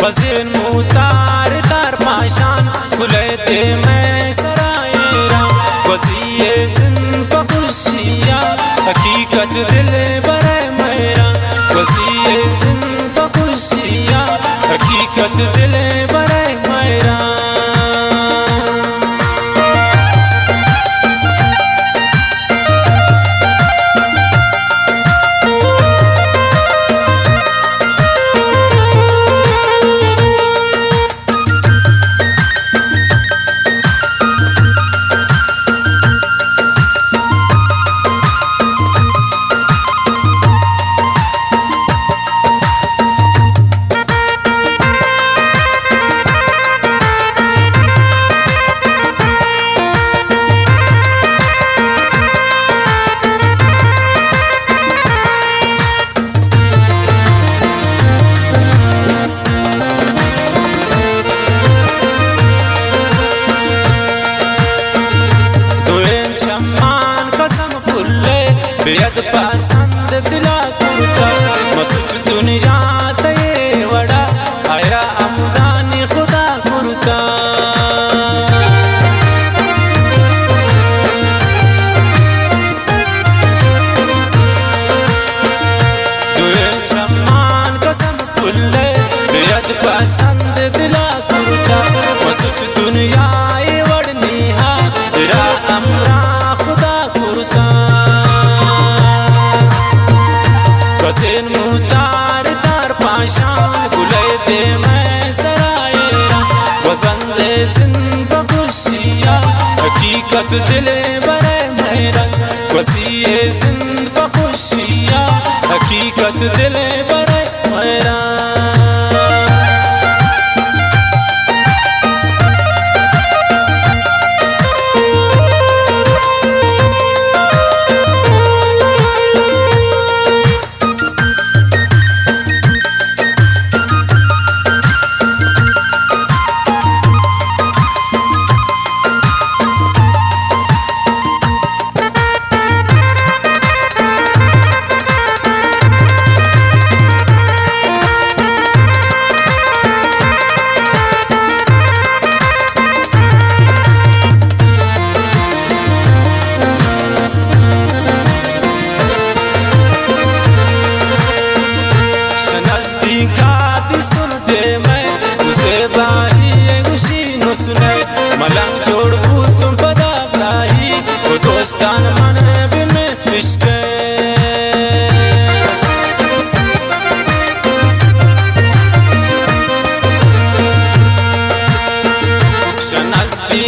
वज़न मुतार तार पाशान खुलते मैं सरायरा वज़ीए ज़िंद खुशिया हकीकत दिल बरे मेरा वज़ीए ज़िंद खुशिया हकीकत दिल बरे मेरा। बेहद पसंद दिला कुर्ता मसुच दुनिया ते वड़ा आया अमदानी खुदा कुर्ता दुए सम्मान कसम खुले बेहद पसंद दिला कुर्ता मसुच दुनिया वड़नी हा तेरा अमरा खुदा कुर्ता वज़न मुतार तार पाशान खुलते मैं सरायरा वज़न ज़िंद खुशिया हकीकत दिल बरे मेरा वज़ीए ज़िंद खुशिया हकीकत दिल बरे मेरा। मलंग जोड़ तुम पदा प्राही वो दोस्तान मन भी में पिशके शनस्ती